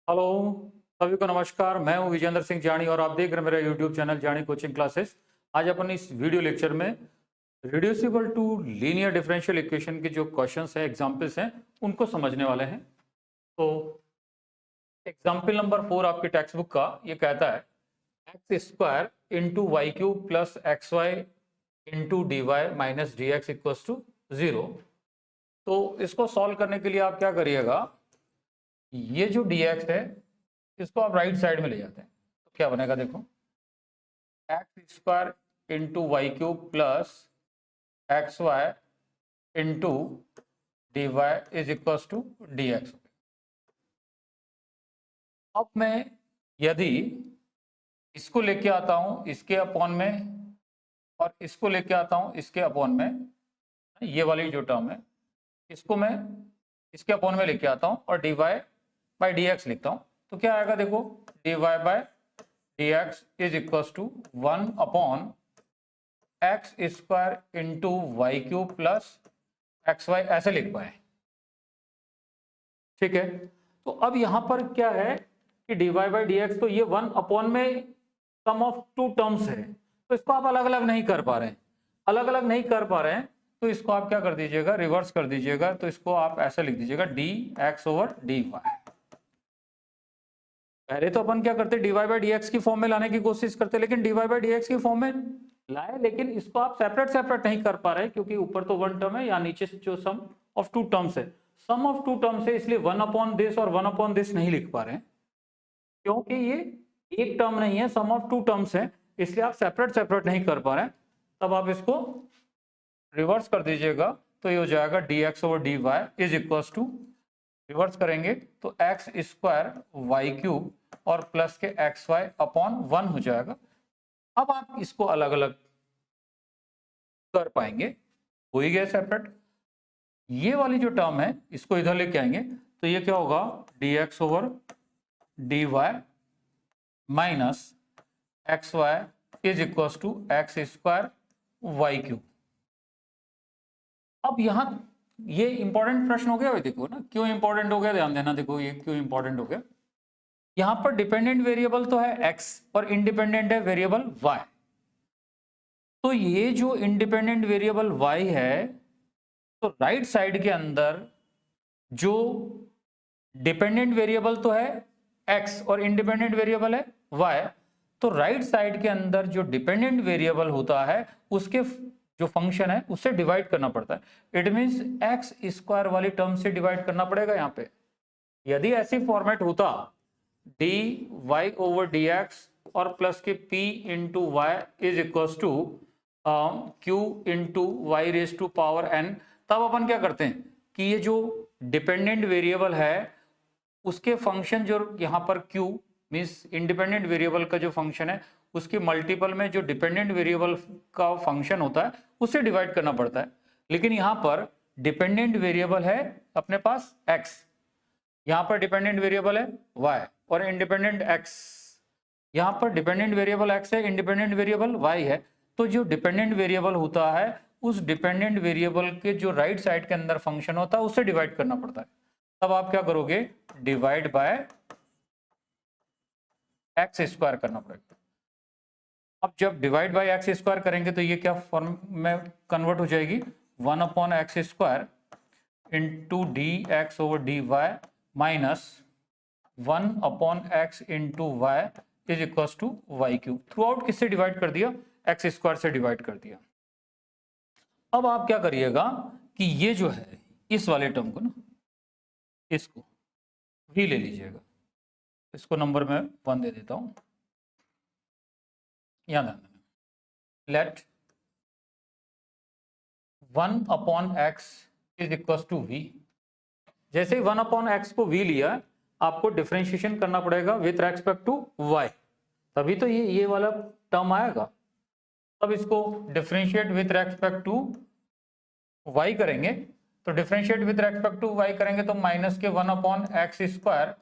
Hello, सभी को नमस्कार। मैं हूं विजेंद्र सिंह जानी और आप देख रहे हैं मेरा YouTube channel Jani coaching classes. आज अपन इस वीडियो लेक्चर में reducible to linear differential equation के जो क्वेश्चंस हैं, एग्जांपल्स हैं, उनको समझने वाले हैं। तो एग्जाम्पल नंबर 4 आपके टेक्स्ट बुक का ये कहता है x square into y cube plus x y into D y minus d x equals to 0। तो इसको सॉल्व करने के लिए आप क्या करिएगा, ये जो dx है इसको आप राइट साइड में ले जाते हैं तो क्या बनेगा, देखो x square into y cube plus x y into D Y is equal to d x. अब मैं यदि इसको लेके आता हूं इसके अपॉन में और इसको लेके आता हूं इसके अपॉन में, ये वाली जो टर्म है इसको मैं इसके अपॉन में लेके आता हूं और d Y by D x लिखता हूं, तो क्या आएगा, देखो d Y by D x is equal to 1 upon x square into y cube plus x y, ऐसे लिख पाए। ठीक है, तो अब यहां पर क्या है कि d Y by D x, तो ये 1 अपॉन में सम ऑफ टू टर्म्स है, तो इसको आप अलग अलग नहीं कर पा रहे हैं। अलग अलग नहीं कर पा रहे हैं तो इसको आप क्या कर दीजिएगा, रिवर्स कर दीजिएगा। तो इसको आप ऐसा लिख दीजिएगा d x over d y. पहले तो अपन क्या करते, d Y by D x की फॉर्म में लाने की कोशिश करते, लेकिन d Y by D x की फॉर्म में लाए, लेकिन इसको आप सेपरेट सेपरेट नहीं कर पा रहे क्योंकि ऊपर तो वन टर्म है या नीचे जो सम ऑफ टू टर्म्स है, सम ऑफ टू टर्म्स है, इसलिए 1 अपॉन दिस और 1 अपॉन दिस नहीं लिख पा रहे हैं क्योंकि ये एक टर्म नहीं है, सम ऑफ टू टर्म्स है, इसलिए आप सेपरेट सेपरेट नहीं कर पा रहे हैं। तब आप इसको रिवर्स कर दीजिएगा तो ये हो जाएगा d x over d Y is equal to, reverse करेंगे तो एक्स स्क्वायर वाई क्यूब और प्लस के एक्स वाई अपॉन 1 हो जाएगा। अब आप इसको अलग अलग कर पाएंगे, हो ही गया सेपरेट। ये वाली जो टर्म है इसको इधर लेके आएंगे तो ये क्या होगा, d x over d y minus x y is equal to x square y cube. अब यहां ये इंपॉर्टेंट प्रश्न हो गया भाई, देखो ना क्यों इंपॉर्टेंट हो गया, ध्यान देना, देखो ये क्यों इंपॉर्टेंट हो गया। यहां पर डिपेंडेंट वेरिएबल तो है x और इंडिपेंडेंट है वेरिएबल y। तो ये जो इंडिपेंडेंट वेरिएबल y है, तो राइट साइड के अंदर जो डिपेंडेंट वेरिएबल तो है x और इंडिपेंडेंट वेरिएबल है y, तो राइट साइड के अंदर जो डिपेंडेंट वेरिएबल होता है उसके जो फंक्शन है उससे डिवाइड करना पड़ता है। इट मींस एक्स स्क्वायर वाली टर्म से डिवाइड करना पड़ेगा यहां पे। यदि ऐसी फॉर्मेट होता d y over d x और प्लस के p into y is equal to q into y raise to power n, तब अपन क्या करते हैं कि ये जो डिपेंडेंट वेरिएबल है उसके फंक्शन जो यहाँ पर q मीन्स इंडिपेंडेंट वेरिएबल का जो फंक्शन है उसके मल्टीपल में जो डिपेंडेंट वेरिएबल का फंक्शन होता है उससे डिवाइड करना पड़ता है। लेकिन यहाँ पर डिपेंडेंट वेरिएबल है अपने पास x, यहाँ पर डिपेंडेंट वेरिएबल है y और इंडिपेंडेंट x, यहाँ पर डिपेंडेंट वेरिएबल x है, इंडिपेंडेंट वेरिएबल y है। तो जो डिपेंडेंट वेरिएबल होता है उस डिपेंडेंट वेरिएबल के जो राइट साइड के अंदर फंक्शन होता है उससे डिवाइड करना पड़ता है। तब आप क्या करोगे, डिवाइड बाय एक्स स्क्वायर करना पड़ेगा। अब जब डिवाइड बाय एक्स स्क्वायर करेंगे तो ये क्या फॉर्म में कन्वर्ट हो जाएगी, 1 upon x square into D x over d y minus 1 upon x into y is equal to y cube. Throughout किससे डिवाइड कर दिया, एक्स स्क्वायर से डिवाइड कर दिया। अब आप क्या करिएगा कि ये जो है इस वाले टर्म को ना, इसको v ले लीजिएगा, इसको नंबर में 1 दे देता हूं, यहां let 1 upon x is equal to v। जैसे ही 1 अपॉन एक्स को v लिया, आपको डिफरेंशिएशन करना पड़ेगा विथ रेस्पेक्ट टू y, तभी तो ये वाला टर्म आएगा। तब इसको differentiate with respect to y करेंगे, तो differentiate with respect to y करेंगे तो माइनस के 1 अपॉन एक्स स्क्वायर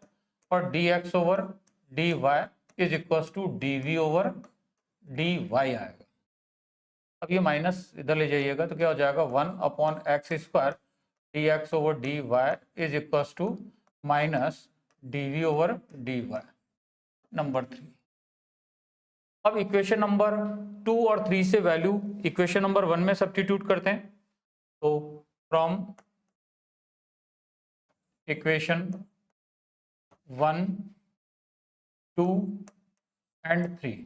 और D x over d Y is equal to d v over d y आएगा। अब ये माइनस इधर ले जाइएगा तो क्या हो जाएगा, 1 upon x square d x over d Y is equal to minus dv over dy, number 3। अब इक्वेशन नंबर 2 और 3 से वैल्यू इक्वेशन नंबर 1 में सब्स्टिट्यूट करते हैं। तो from equation 1, 2 and 3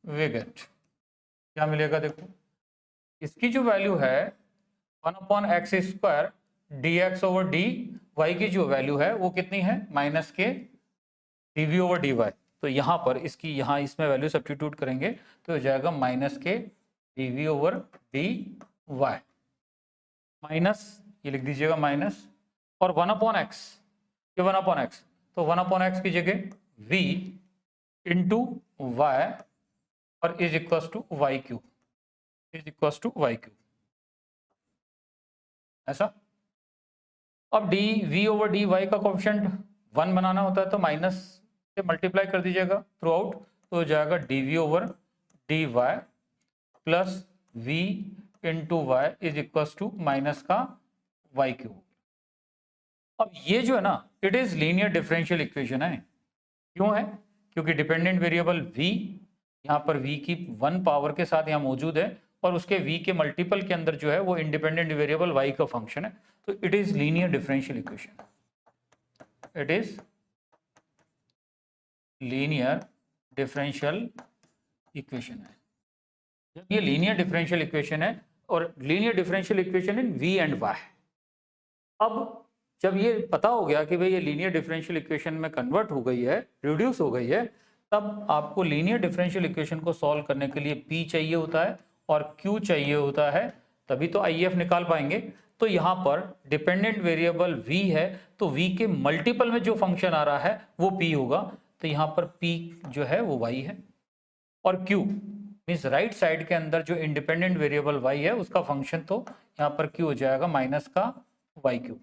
we get, क्या मिलेगा देखो, इसकी जो वैल्यू है 1/x² dx ओवर dy की जो वैल्यू है वो कितनी है, -k dv ओवर dy। तो यहाँ पर इसकी यहाँ इसमें वैल्यू सब्स्टिट्यूट करेंगे तो हो जाएगा -k dv over dy, minus ये लिख दीजिएगा माइनस, और 1/x, ये 1/x, तो 1/x की जगह v इंटू y और is equal to y cube, is equal to y cube, ऐसा। अब d v over d y का कोएफिशिएंट 1 बनाना होता है तो माइनस से मल्टीप्लाई कर दीजिएगा थ्रू आउट, तो हो जाएगा d v over d y plus v into y is equal to minus का वाई क्यूब। अब ये जो है ना, it is linear differential equation है। क्यों है? क्योंकि डिपेंडेंट वेरिएबल v यहाँ पर v की 1 पावर के साथ यहाँ मौजूद है और उसके v के मल्टीपल के अंदर जो है वो इंडिपेंडेंट वेरिएबल y का फंक्शन है, तो it is linear differential equation, it is linear differential equation है। जब ये लीनियर डिफरेंशियल इक्वेशन है और linear differential equation in v and y, अब जब ये पता हो गया कि भाई ये लीनियर डिफरेंशियल इक्वेशन में कन्वर्ट हो गई है, रिड्यूस हो गई है, तब आपको लीनियर डिफरेंशियल इक्वेशन को सॉल्व करने के लिए P चाहिए होता है और Q चाहिए होता है, तभी तो IF निकाल पाएंगे। तो यहाँ पर डिपेंडेंट वेरिएबल V है तो V के मल्टीपल में जो फंक्शन आ रहा है वो P होगा, तो यहाँ पर P जो है वो Y है, और Q मीन्स राइट साइड के अंदर जो इंडिपेंडेंट वेरिएबल Y है उसका फंक्शन, तो यहाँ पर Q हो जाएगा माइनस का वाई क्यूब।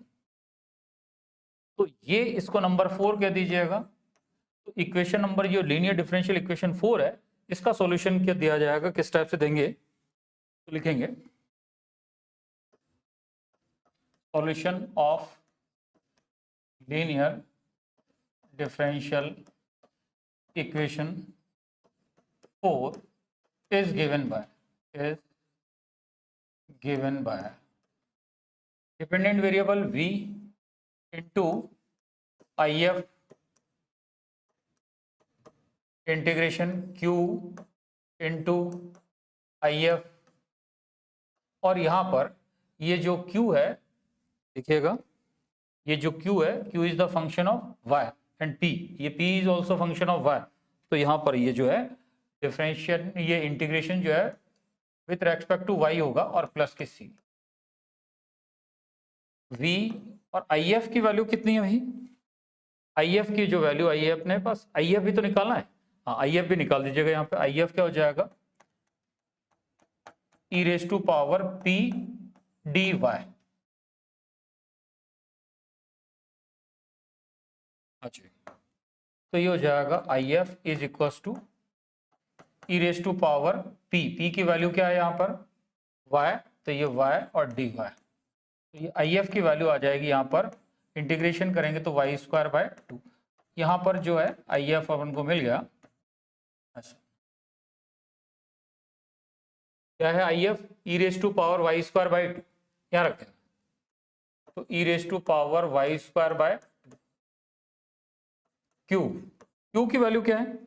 तो ये इसको नंबर 4 कह दीजिएगा। तो इक्वेशन नंबर जो लीनियर डिफरेंशियल इक्वेशन 4 है, इसका सॉल्यूशन क्या दिया जाएगा, किस टाइप से देंगे, तो लिखेंगे solution of linear differential equation 4 is given by dependent variable v into IF integration Q into IF, और यहाँ पर ये जो Q है देखिएगा, ये जो Q है, Q is the function of y and P, ये P is also function of y, तो यहाँ पर ये जो है डिफरेंशियल, ये इंटीग्रेशन जो है विथ रेस्पेक्ट टू y होगा और प्लस के C। v और IF की वैल्यू कितनी है भाई, IF की जो वैल्यू आई है अपने पास, IF भी तो निकालना है, हाँ IF भी निकाल दीजिएगा। यहाँ पे IF क्या हो जाएगा, e raise to power P dy, अच्छा, तो ये हो जाएगा IF is equal to e raise to power P की वैल्यू क्या है यहाँ पर y, तो ये y और dy, तो ये IF की वैल्यू आ जाएगी यहाँ पर, इंटीग्रेशन करेंगे तो y²/2, यहाँ पर जो है IF अपन को मिल गया, अच्छा क्या है IF, e raise to power y²/2, यहाँ रखते हैं, तो e raise to power y²/2, Q की वैल्यू क्या है,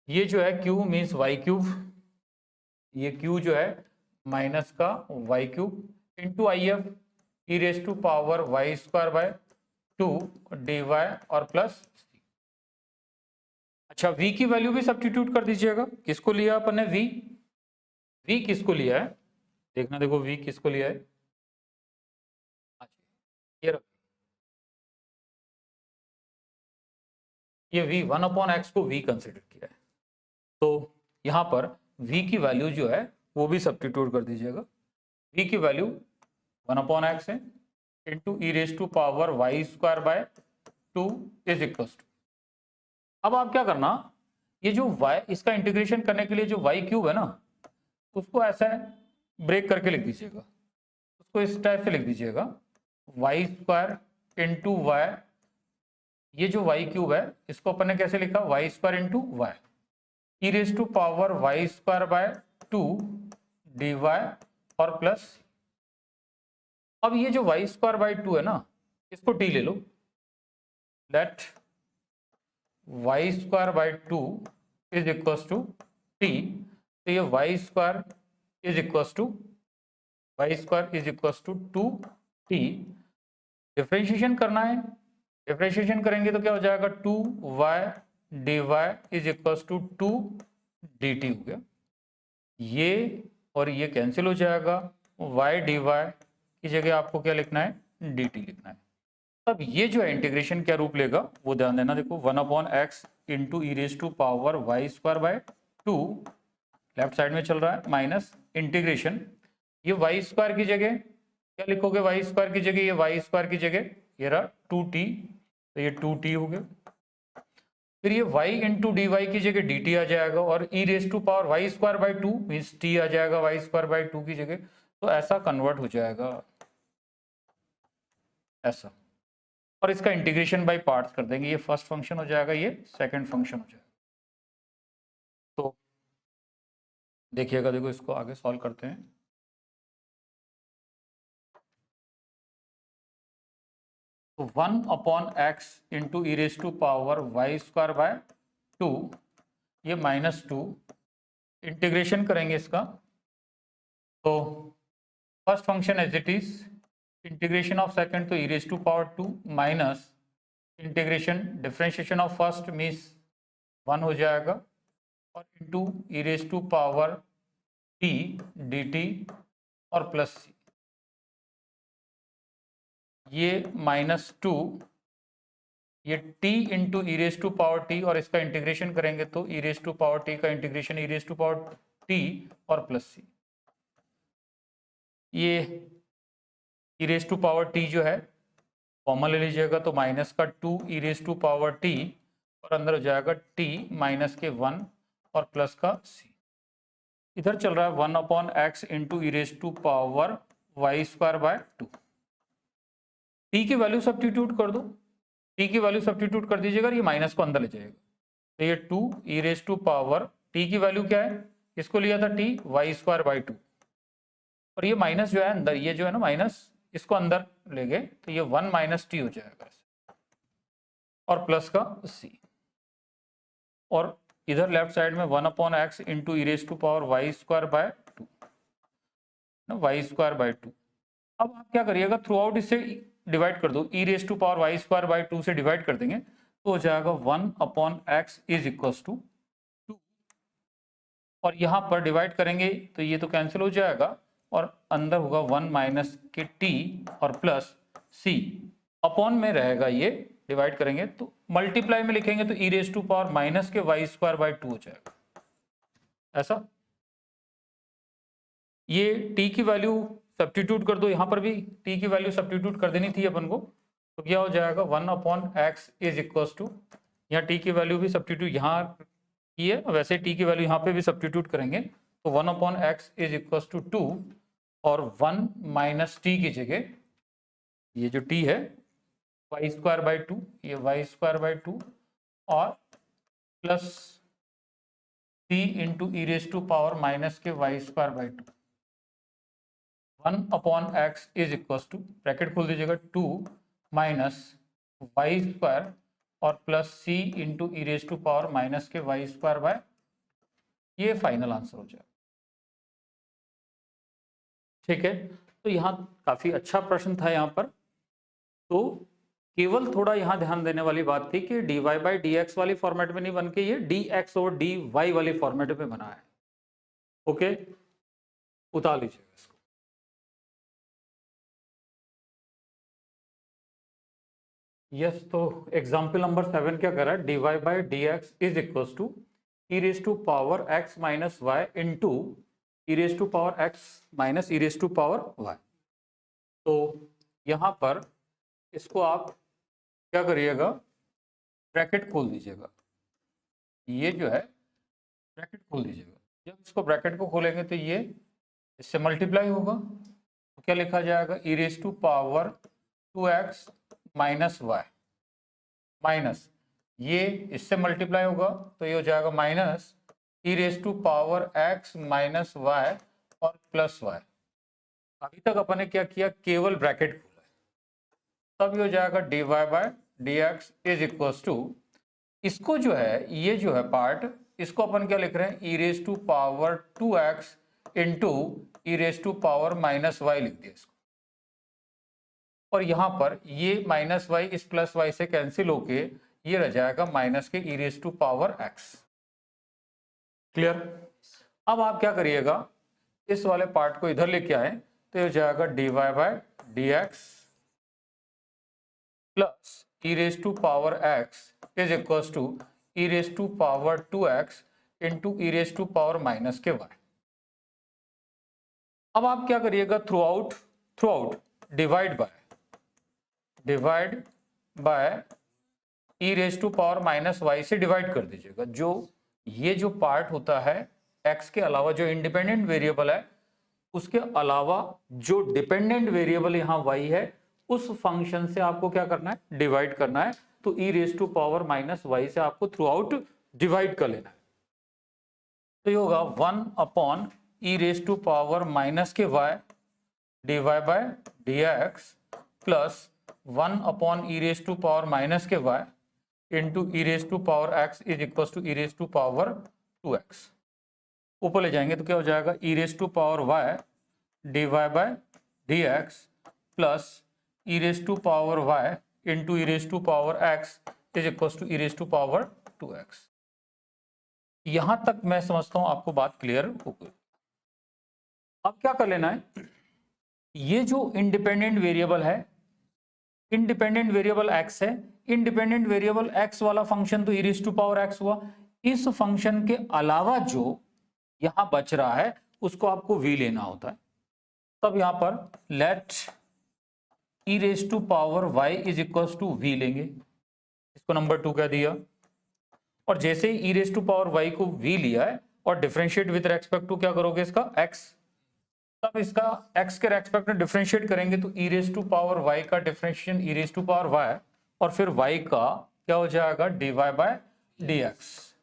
ये जो है Q मीन्स y3, ये Q जो है माइनस का y3 into IF e raise to power y²/2 dy और प्लस, अच्छा v की वैल्यू भी सब्स्टिट्यूट कर दीजिएगा। किसको लिया अपन ने v किसको लिया है, देखना देखो v किसको लिया है, अच्छा ये v 1/x को v कंसिडर किया है, तो यहाँ पर v की वैल्यू जो है वो भी सब्स्टिट्यूट कर दीजिएगा। v की वैल्यू 1/x है into E raise to power y²/2 is equal to, अब आप क्या करना, ये जो y, इसका इंटीग्रेशन करने के लिए जो y3 है ना, उसको ऐसा ब्रेक करके लिख दीजिएगा, उसको इस टाइप से लिख दीजिएगा y² इंटू y ये जो वाई क्यूब है इसको अपन ने कैसे लिखा, y square into y, e raise to power Y square by 2 d y और प्लस। अब ये जो वाई स्क्वायर बाय 2 है ना, इसको टी ले लो, let Y square by 2 is equal to T. तो ये Y square is equal to 2 T. Differentiation करना है, डिफरेंशिएशन करेंगे तो क्या हो जाएगा, 2 Y D Y is equal to 2 D T हो गया। ये और ये कैंसिल हो जाएगा, वाई डी वाई की जगह आपको क्या लिखना है, डी टी लिखना है। अब ये जो है इंटीग्रेशन क्या रूप लेगा वो ध्यान देना। देखो 1/x into E raise to power Y square by 2, left side में चल रहा है, माइनस इंटीग्रेशन, ये वाई स्क्वायर की जगह क्या लिखोगे, वाई स्क्वायर की जगह, ये वाई स्क्वायर की जगह ये रहा 2t, तो ये 2t हो गया। फिर ये y इंटू डी वाई की जगह dt आ जाएगा, और E raise to power Y square by 2 means t आ जाएगा वाई स्क्वायर बाई 2 की जगह। तो ऐसा कन्वर्ट हो जाएगा ऐसा, और इसका इंटीग्रेशन बाय पार्ट्स कर देंगे, ये फर्स्ट फंक्शन हो जाएगा, ये सेकंड फंक्शन हो जाएगा। तो देखिएगा, देखो इसको आगे सॉल्व करते हैं। तो 1/x into E raise to power Y square by 2, ये -2, इंटीग्रेशन करेंगे इसका। तो first function as it is, integration of second तो E raise to power 2 minus integration differentiation of first means 1 हो जाएगा, और into E raise to power T D T और plus सी, ये -2, ये t into E raise to power T, और इसका integration करेंगे तो E raise to power t का integration e raise to power T और प्लस सी, ये e raise to power t जो है कॉमन ले लीजिएगा, तो माइनस का 2 e raise to power T, और अंदर हो जाएगा t माइनस के 1 और प्लस का c। इधर चल रहा है 1/x into E raise to power Y square by 2। T की वैल्यू सब्स्टिट्यूट कर दो, टी की वैल्यू सब्स्टिट्यूट कर दीजिएगा, ये माइनस को अंदर ले जाएगा, तो ये 2 e raise to power, T की वैल्यू क्या है, इसको लिया था t वाई स्क्वायर बाई 2, और ये माइनस जो है अंदर, ये जो है ना माइनस, इसको अंदर ले गए तो ये 1 माइनस टी हो जाएगा, और प्लस का c, और इधर लेफ्ट साइड में 1/x into E raise to power Y square by 2, y square by 2। अब आप क्या करिएगा, थ्रू आउट इससे डिवाइड कर दो, E raise to power Y square by 2 से डिवाइड कर देंगे तो हो जाएगा 1/x इज इक्वल टू 2, और यहाँ पर डिवाइड करेंगे तो ये तो कैंसिल हो जाएगा, और अंदर होगा 1 माइनस के टी और प्लस सी, अपॉन में रहेगा, ये डिवाइड करेंगे तो मल्टीप्लाई में लिखेंगे तो E raise to power minus K Y square by 2 हो जाएगा ऐसा। ये t की वैल्यू सब्स्टिट्यूट कर दो, यहाँ पर भी t की वैल्यू सब्स्टिट्यूट कर देनी थी अपन को, तो क्या हो जाएगा 1/x इज इक्वल टू, यहाँ t की वैल्यू भी सब्स्टिट्यूट यहाँ की है, वैसे t की वैल्यू यहाँ पे भी सब्स्टिट्यूट करेंगे, तो 1/x इज इक्वल टू 2, और 1 माइनस टी की जगह ये जो t है वाई स्क्वायर बाई 2, ये वाई स्क्वायर बाई 2 और plus c into E raise to power minus K Y square by 2, 1/x is equal to, bracket खोल दीजिएगा, 2 माइनस वाई स्क्वायर और plus c into E raise to power minus K Y square by, ये final answer हो जाएगा। ठीक है, तो यहाँ काफी अच्छा प्रश्न था यहाँ पर। तो केवल थोड़ा यहाँ ध्यान देने वाली बात थी कि dy बाई डी एक्स वाली फॉर्मेट में नहीं बन के ये dx और dy वाली फॉर्मेट में बना है। ओके, उतार लीजिएगा इसको। यस, तो एग्जाम्पल नंबर 7 क्या कर रहा है, dy by D x is equal to e raise to power x minus y into E raise to power x minus e raise to power y। तो यहाँ पर इसको आप क्या करिएगा, ब्रैकेट खोल दीजिएगा, ये जो है ब्रैकेट खोल दीजिएगा। जब इसको ब्रैकेट को खोलेंगे तो ये इससे मल्टीप्लाई होगा, तो क्या लिखा जाएगा, E raise to power 2x minus Y, minus ये इससे मल्टीप्लाई होगा तो ये हो जाएगा minus E raise to power x minus Y और प्लस वाई। अभी तक अपन ने क्या किया, केवल ब्रैकेट खोला है, तब ये हो जाएगा d Y by D x is equal to, इसको जो है ये जो है पार्ट, इसको अपन क्या लिख रहे हैं, E raise to power 2x into E raise to power minus Y लिख दिया इसको, और यहां पर ये माइनस वाई इस प्लस वाई से कैंसिल होके ये रह जाएगा minus K E raise to power x। Clear? अब आप क्या करिएगा, इस वाले पार्ट को इधर लेके आए तो ये हो जाएगा d Y by D x plus E raise to power x is equal to E raise to power 2x into E raise to power minus के y। अब आप क्या करिएगा, throughout divide by e raise to power minus Y से divide कर दीजिएगा। जो ये जो पार्ट होता है x के अलावा, जो इंडिपेंडेंट वेरिएबल है उसके अलावा जो डिपेंडेंट वेरिएबल यहाँ y है, उस फंक्शन से आपको क्या करना है, डिवाइड करना है। तो ई raise to power minus Y से आपको थ्रू आउट डिवाइड कर लेना है। तो ये होगा 1 upon E raise to power minus के y D Y by D x plus 1 upon E raise to power minus के y into E raise to power x is equal to E raise to power 2x। ऊपर ले जाएंगे तो क्या हो जाएगा, ई raise to power y D Y by D x plus E raise to power y into E raise to power x is equal to E raise to power 2x। यहां तक मैं समझता हूं आपको बात क्लियर हो गई। अब क्या कर लेना है, ये जो इंडिपेंडेंट वेरिएबल है, इंडिपेंडेंट वेरिएबल x है, इंडिपेंडेंट वेरिएबल x वाला फंक्शन तो ई रेस टू पावर x हुआ। इस फंक्शन के अलावा जो यहां बच रहा है उसको आपको v लेना होता है। तब यहां पर let E raise to power y is equal to v लेंगे, इसको नंबर 2 कह दिया। और जैसे ही e raise to power y को v लिया है और डिफरेंशिएट विद रेस्पेक्ट टू क्या करोगे, इसका x, तब इसका x के रेस्पेक्ट में डिफरेंशिएट करेंगे तो ई रेस टू पावर y का differentiation e raise to power y और फिर y का क्या हो जाएगा, d Y by D x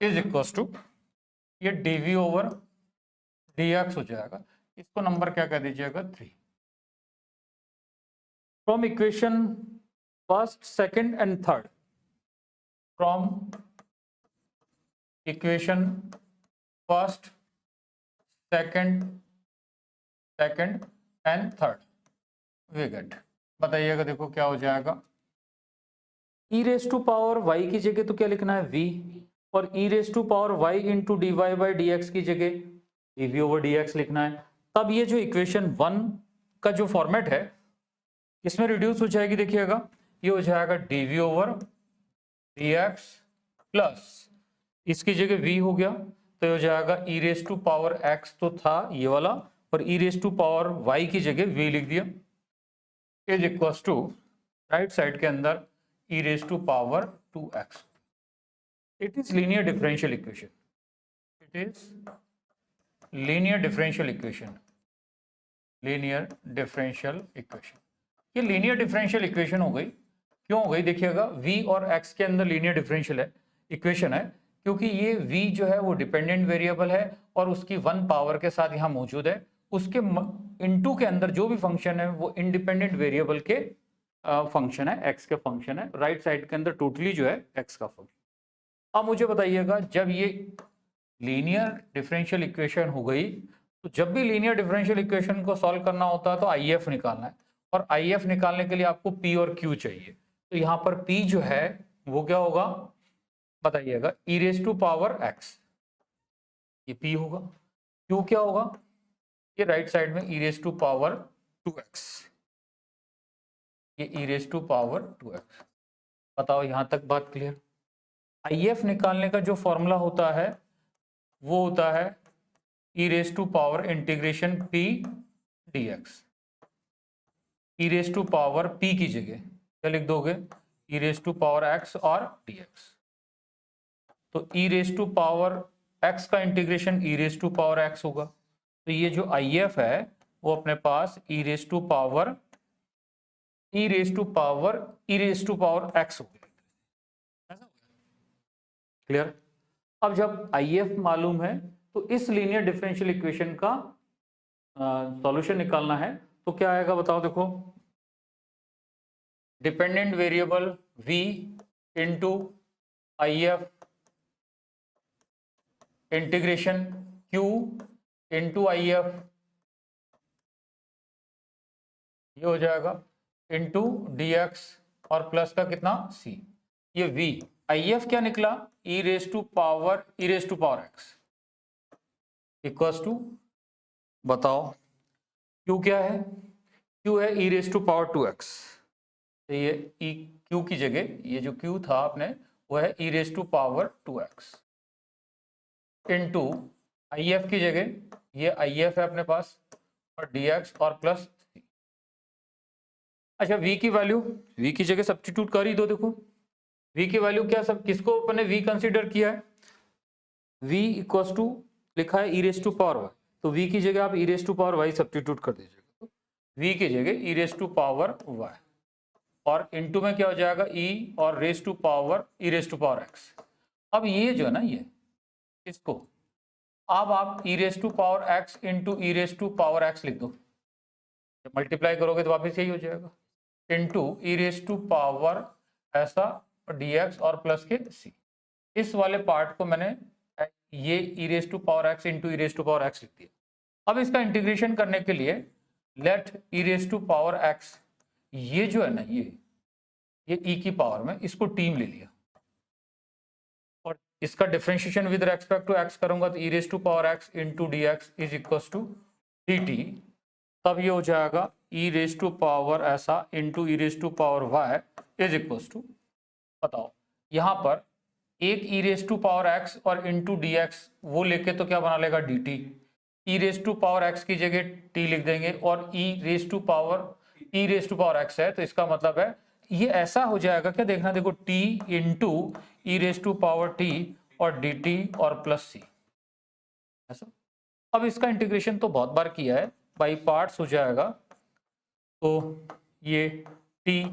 is equal to ये dv ओवर dx हो जाएगा। इसको नंबर क्या कह दीजिएगा, 3। From equation first, second and third, from equation first, second and third we get, बताइएगा। देखो क्या हो जाएगा, ई रेस टू पावर y की जगह तो क्या लिखना है, v, और E raise to power y into D Y by D x की जगह dv ओवर dx लिखना है। तब ये जो इक्वेशन 1 का जो फॉर्मेट है इसमें रिड्यूस हो जाएगी। देखिएगा ये हो जाएगा dv ओवर dx प्लस इसकी जगह v हो गया तो हो जाएगा ई रेस टू पावर x तो था ये वाला, और E raise to power y की जगह v लिख दिया is equal to right side के अंदर E raise to power 2x। It is linear differential equation. It is linear differential equation. Linear differential equation. ये linear differential equation हो गई। क्यों हो गई, देखिएगा v और x के अंदर linear differential है इक्वेशन है, क्योंकि ये v जो है वो डिपेंडेंट वेरिएबल है और उसकी 1 पावर के साथ यहाँ मौजूद है। उसके इनटू के अंदर जो भी फंक्शन है वो इंडिपेंडेंट वेरिएबल के फंक्शन है, x के फंक्शन है। राइट साइड के अंदर टोटली जो है x का फंक्शन। अब मुझे बताइएगा, जब ये लीनियर डिफरेंशियल इक्वेशन हो गई तो जब भी लीनियर डिफरेंशियल इक्वेशन को सॉल्व करना होता है तो IF निकालना है, और IF निकालने के लिए आपको P और Q चाहिए। तो यहाँ पर P जो है वो क्या होगा, बताइएगा, ई रेस टू पावर x, ये P होगा। Q क्या होगा, ये राइट साइड में e raise to power 2x, ये ई रेस टू पावर 2x। बताओ यहाँ तक बात क्लियर। IF निकालने का जो फॉर्मूला होता है वो होता है E raise to power integration P dx। E raise to power P की जगह क्या लिख दोगे, E raise to power x और dx। तो ई रेस टू पावर x का integration E raise to power x होगा। तो ये जो IF है वो अपने पास E raise to power E raise to power x हो गया। क्लियर? अब जब आई एफ मालूम है तो इस लीनियर डिफरेंशियल इक्वेशन का सॉल्यूशन निकालना है, तो क्या आएगा बताओ। देखो, dependent variable v into I F integration q into I F, ये हो जाएगा इंटू डी एक्स और प्लस का कितना c। ये v आई एफ क्या निकला, E raise to power X equals to, बताओ q क्या है, q है E raise to power 2x। तो ये ई क्यू की जगह ये जो q था आपने वो है E raise to power 2x into I F की जगह ये आई एफ है अपने पास और डी एक्स और प्लस c। अच्छा v की वैल्यू v की जगह सब्स्टिट्यूट कर ही दो। देखो v की वैल्यू क्या, सब किसको अपने v कंसीडर किया है, v इक्वल्स टू लिखा है E raise to power y, तो v की जगह आप E raise to power y substitute कर दीजिएगा। तो v की जगह ई रेस टू पावर y और इनटू में क्या हो जाएगा e और raise to power E raise to power x। अब ये जो है ना, ये इसको अब आप E raise to power x into E raise to power x लिख दो, जब मल्टीप्लाई करोगे तो वापस यही हो जाएगा into E raise to power ऐसा डी एक्स और प्लस के c। इस वाले पार्ट को मैंने ये ई raise to power x into E raise to power X लिख दिया। अब इसका इंटीग्रेशन करने के लिए let E raise to power X, ये जो है ना ये ई की पावर में इसको टीम ले लिया और इसका differentiation with respect to X करूंगा तो ई raise to power x into D x is equal to D T. तब ये हो जाएगा ई रेस टू पावर ऐसा into E raise to power Y is equal to, बताओ यहाँ पर एक E raise to power X और इंटू डी एक्स वो लेके तो क्या बना लेगा D T, E raise to power X की जगह टी लिख देंगे और E raise to power x है तो इसका मतलब है ये ऐसा हो जाएगा क्या, देखना देखो t into E raise to power T और डी टी और प्लस सी ऐसा। अब इसका इंटीग्रेशन तो बहुत बार किया है, बाई पार्ट्स हो जाएगा। तो ये टी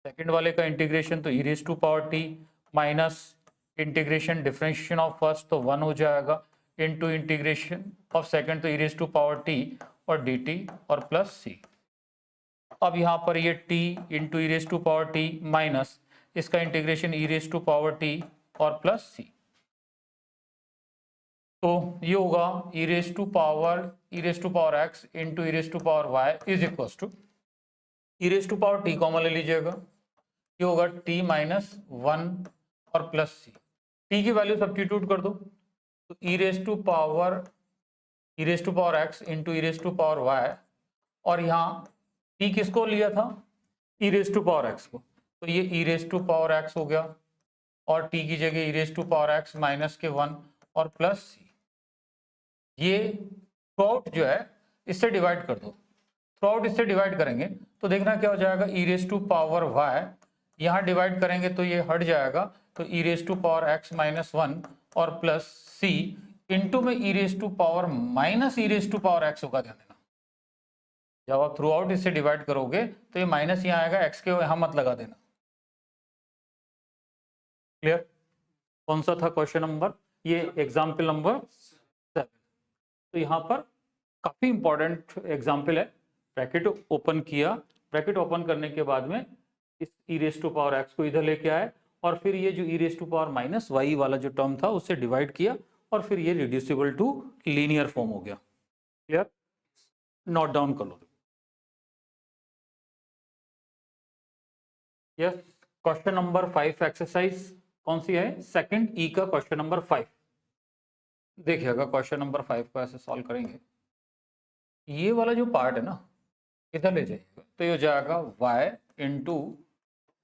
सेकेंड वाले का इंटीग्रेशन तो ई raise to power T minus integration differentiation of first तो 1 हो जाएगा इनटू इंटीग्रेशन ऑफ सेकंड तो ई रेस टू पावर टी और डी टी और प्लस सी। अब यहाँ पर ये t into E raise to power T minus इसका integration E raise to power T और प्लस सी। तो ये होगा E raise to power x into E raise to power Y is equal to E raise to power टी common ले लीजिएगा, ये होगा t माइनस 1 और प्लस सी। t की वैल्यू सब्स्टिट्यूट कर दो तो ई raise to power x into E raise to power y और यहाँ t किसको लिया था, e raise to power x को, तो ये ई रेस टू पावर एक्स हो गया और t की जगह ई raise to power x minus के 1 और प्लस सी। ये थ्रूआउट जो है इससे डिवाइड कर दो, थ्रूआउट इससे डिवाइड करेंगे तो देखना क्या हो जाएगा, ई रेस टू पावर वाई यहाँ डिवाइड करेंगे तो ये हट जाएगा तो ई raise to power x minus 1 और प्लस सी इंटू में e raise to power minus E raise to power x होगा। ध्यान देना जब आप थ्रू आउट इससे डिवाइड करोगे तो ये माइनस यहाँ आएगा, एक्स के यहाँ मत लगा देना। क्लियर? कौन सा था क्वेश्चन नंबर, ये एग्जाम्पल नंबर 7। तो यहाँ पर काफी इंपॉर्टेंट एग्जाम्पल है। ब्रैकेट ओपन किया, ब्रैकेट ओपन करने के बाद में इस e raise to power x को इधर लेके आए और फिर ये जो e raise to power minus y वाला जो टर्म था उससे डिवाइड किया और फिर ये रिड्यूसिबल टू लीनियर फॉर्म हो गया। क्लियर? नोट डाउन कर लो। यस, क्वेश्चन नंबर 5 एक्सरसाइज कौन सी है, सेकंड ई का क्वेश्चन नंबर 5। देखिएगा क्वेश्चन नंबर 5 को ऐसे सॉल्व करेंगे, ये वाला जो पार्ट है ना इधर ले जाइएगा तो ये हो जाएगा y into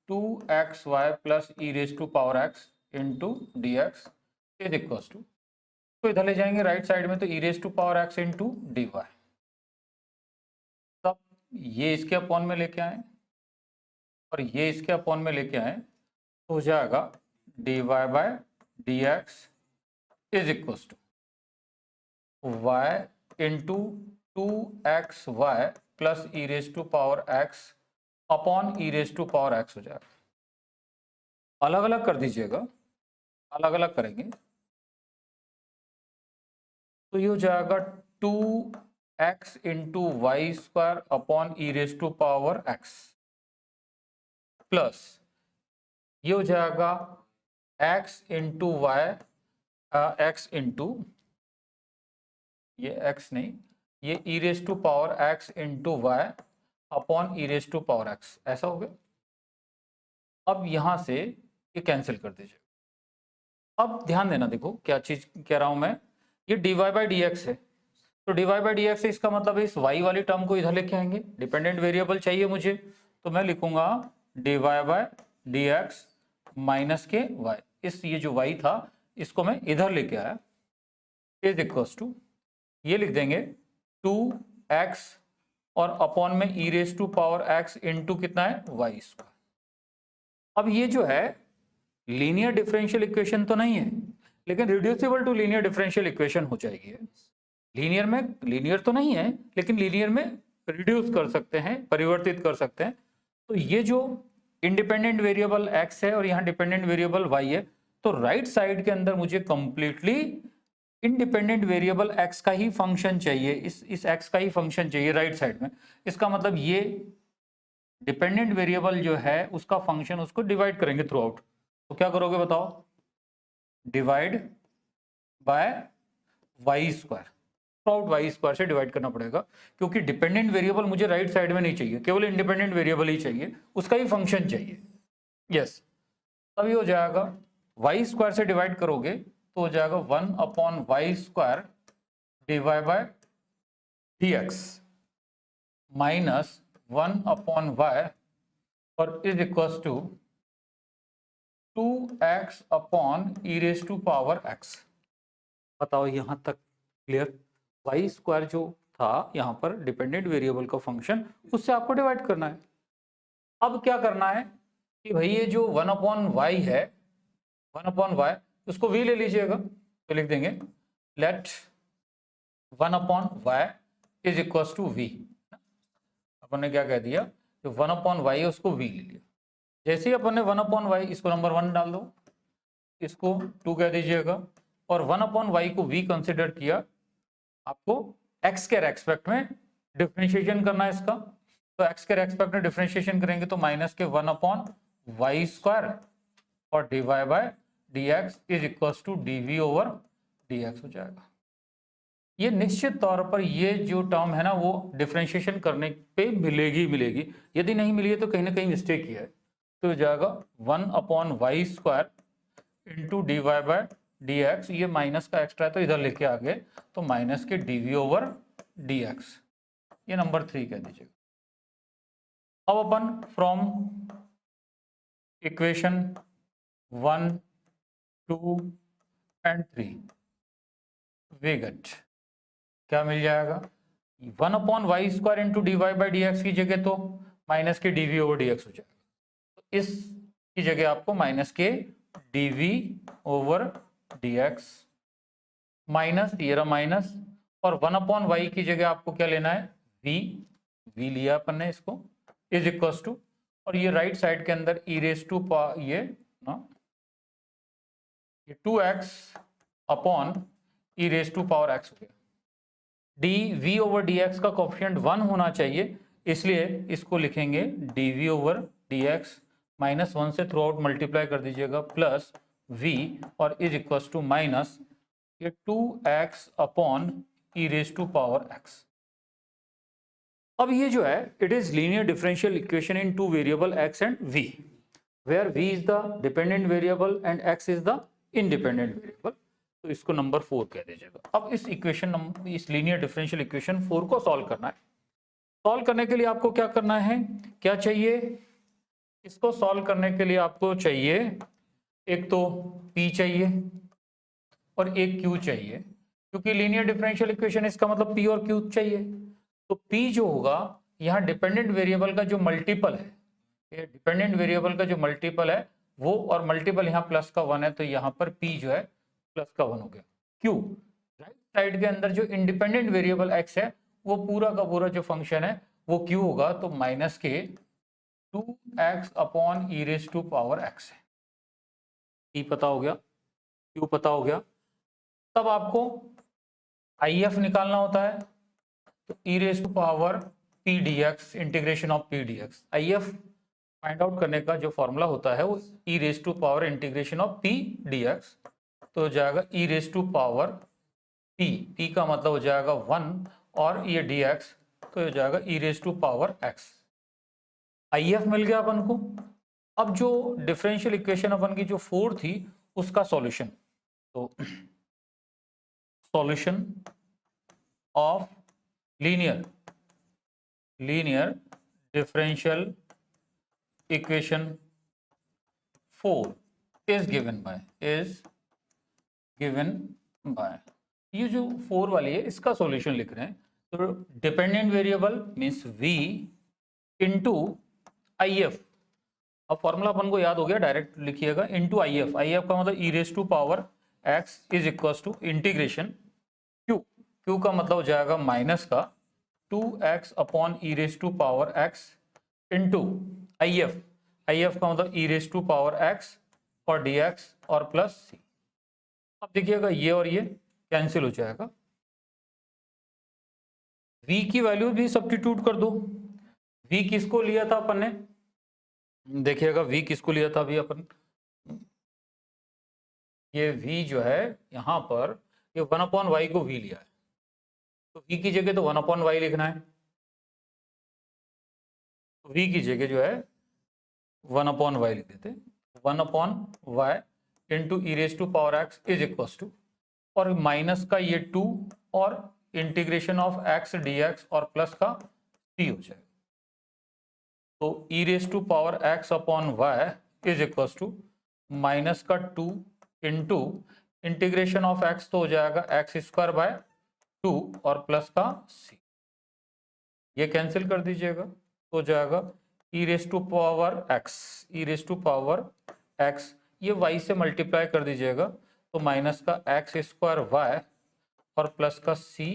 2xy plus E raise to power x into D x is equal to, तो इधर ले जाएंगे राइट साइड में तो ई raise to power x into D y. तब ये इसके अपॉन में लेके आए और ये इसके अपॉन में लेके आए तो हो जाएगा d Y by D x is equal to y into 2xy plus E raise to power x upon e raise to power x हो जाएगा। अलग अलग कर दीजिएगा, अलग अलग करेंगे तो ये हो जाएगा 2x into y square upon e raise to power x, plus ये हो जाएगा x into y, x into ये x नहीं, ये e raise to power x into y upon e raise to power x, ऐसा हो गया। अब यहां से ये कैंसिल कर दीजिए। अब ध्यान देना, देखो क्या चीज कह रहा हूं मैं, ये dy बाई डी एक्स है, तो dy बाई डी एक्स है, इसका मतलब है इस y वाली टर्म को इधर लेके आएंगे, डिपेंडेंट वेरिएबल चाहिए मुझे, तो मैं लिखूंगा dy by D x minus के y, इस ये जो y था इसको मैं इधर लेके आया, इज इक्वल्स टू ये लिख देंगे 2x और अपॉन में e raise to power x into कितना है y स्क्वायर। अब ये जो है लीनियर डिफरेंशियल इक्वेशन तो नहीं है, लेकिन reducible to linear differential equation हो जाएगी। लीनियर में, लीनियर तो नहीं है लेकिन लीनियर में रिड्यूस कर सकते हैं, परिवर्तित कर सकते हैं। तो ये जो इंडिपेंडेंट वेरिएबल x है और यहाँ डिपेंडेंट वेरिएबल y है, तो राइट साइड के अंदर मुझे कंप्लीटली इंडिपेंडेंट वेरिएबल x का ही फंक्शन चाहिए, इस x का ही फंक्शन चाहिए राइट साइड में। इसका मतलब ये डिपेंडेंट वेरिएबल जो है उसका फंक्शन उसको डिवाइड करेंगे थ्रू आउट, तो क्या करोगे बताओ, divide by y square, throughout y square से डिवाइड करना पड़ेगा, क्योंकि डिपेंडेंट वेरिएबल मुझे राइट साइड में नहीं चाहिए, केवल इंडिपेंडेंट वेरिएबल ही चाहिए, उसका ही फंक्शन चाहिए। यस, तभी हो जाएगा वाई स्क्वायर से डिवाइड करोगे तो हो जाएगा 1 upon y square divide by D x minus 1 upon y और is equals to 2x upon e raise to power x। बताओ यहां तक क्लियर? वाई स्क्वायर जो था यहां पर डिपेंडेंट वेरिएबल का फंक्शन, उससे आपको डिवाइड करना है। अब क्या करना है कि भाई ये जो 1 अपॉन वाई है, 1 अपॉन वाई, उसको v ले लीजिएगा, तो लिख देंगे let 1 upon y is equals to v। अपन ने क्या कह दिया, जो 1 अपॉन वाई है उसको v ले लिया। जैसे ही अपन ने 1 अपॉन वाई, इसको नंबर 1 डाल दो, इसको 2 कह दीजिएगा, और 1 अपॉन वाई को v कंसिडर किया, आपको x के रेस्पेक्ट में डिफरेंशिएशन करना है इसका, तो x के रेस्पेक्ट में डिफरेंशिएशन करेंगे तो माइनस के 1 अपॉन वाई स्क्वायर और d Y by D x is equals to d v over d x हो जाएगा। ये निश्चित तौर पर ये जो टर्म है ना वो डिफरेंशिएशन करने पे मिलेगी मिलेगी, यदि नहीं मिली है तो कहीं ना कहीं मिस्टेक किया है, तो हो जाएगा 1 upon y square into D Y by D x, ये माइनस का एक्स्ट्रा है तो इधर लेके आ गए, तो माइनस के d v over d x, ये नंबर 3 कह दीजिएगा। अब अपन from equation 1, 2 and 3 we get क्या मिल जाएगा, 1 upon y square into D Y by D x की जगह तो माइनस के d v over d x हो जाएगा, तो इस की जगह आपको माइनस के d v over d x minus ये रहा माइनस, और 1 अपॉन वाई की जगह आपको क्या लेना है, v लिया अपन ने इसको, इज इक्वल्स टू, और ये राइट साइड के अंदर ई रेज टू ये 2x upon e raise to power x हो गया। D v over d x का कोफिशिएंट 1 होना चाहिए, इसलिए इसको लिखेंगे d v over d x minus 1 से थ्रू आउट मल्टीप्लाई कर दीजिएगा प्लस v और इज इक्वल्स टू माइनस ये 2x upon e raise to power x। अब ये जो है it is linear differential equation in two variable x and v, where v is the dependent variable and x is the independent variable, तो इसको number 4 कह दीजिएगा। अब इस इक्वेशन इस लीनियर डिफरेंशियल इक्वेशन 4 को सॉल्व करना है। सॉल्व करने के लिए आपको क्या करना है, क्या चाहिए, इसको सॉल्व करने के लिए आपको चाहिए एक तो p चाहिए और एक q चाहिए, क्योंकि लीनियर डिफरेंशियल इक्वेशन इसका मतलब p और q चाहिए। तो p जो होगा यहाँ डिपेंडेंट वेरिएबल का जो मल्टीपल है, ये डिपेंडेंट वेरिएबल का जो मल्टीपल है वो, और मल्टीपल यहाँ प्लस का 1 है तो यहाँ पर p जो है प्लस का 1 हो गया। q राइट साइड के अंदर जो इंडिपेंडेंट वेरिएबल x है वो पूरा का पूरा जो फंक्शन है वो q होगा, तो माइनस के 2x upon E raise to power x है। ई पता हो गया, क्यू पता हो गया। तब आपको IF निकालना होता है, तो ई raise to power p d x, integration of p d x. IF find out करने का जो फॉर्मूला होता है वो e raise to power integration of p d x, तो हो जाएगा ई रेस टू पावर पी का मतलब हो जाएगा 1 और ये dx तो हो जाएगा ई raise to power x। IF मिल गया अपन को। अब जो डिफरेंशियल इक्वेशन अपन की जो 4 थी उसका सॉल्यूशन, तो solution of linear differential equation 4 is given by ये जो 4 वाली है इसका सॉल्यूशन लिख रहे हैं। तो dependent variable means v into IF। अब फॉर्मूला अपन को याद हो गया, डायरेक्ट लिखिएगा इनटू IF। IF का मतलब e raise to power x is equal to integration q का मतलब हो जाएगा माइनस का 2x upon E raise to power x into IF का मतलब e raise to power x और dx और प्लस c। अब देखिएगा ये और ये कैंसिल हो जाएगा। v की वैल्यू भी सब्स्टिट्यूट कर दो। v किसको लिया था अपन ने, देखिएगा v किसको लिया था अभी अपन, ये v जो है यहाँ पर ये 1/y को v लिया है, तो v की जगह तो 1/y लिखना है। तो v की जगह जो है 1/y लिख देते, 1/y into E raise to power x is equal to, और माइनस का ये 2 और इंटीग्रेशन ऑफ x dx और प्लस का c हो जाएगा। तो ई raise to power x upon y is equal to minus का 2 इंटू इंटीग्रेशन ऑफ x तो हो जाएगा x स्क्वायर बाय 2 और प्लस का c, ये कैंसिल कर दीजिएगा तो हो जाएगा ई रेस टू पावर x, ये y से मल्टीप्लाई कर दीजिएगा तो माइनस का x स्क्वायर y और प्लस का cy,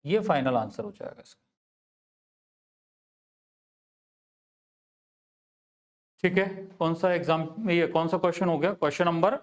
ये फाइनल आंसर हो जाएगा इसका। ठीक है, कौन सा एग्जाम में ये कौन सा क्वेश्चन हो गया, क्वेश्चन नंबर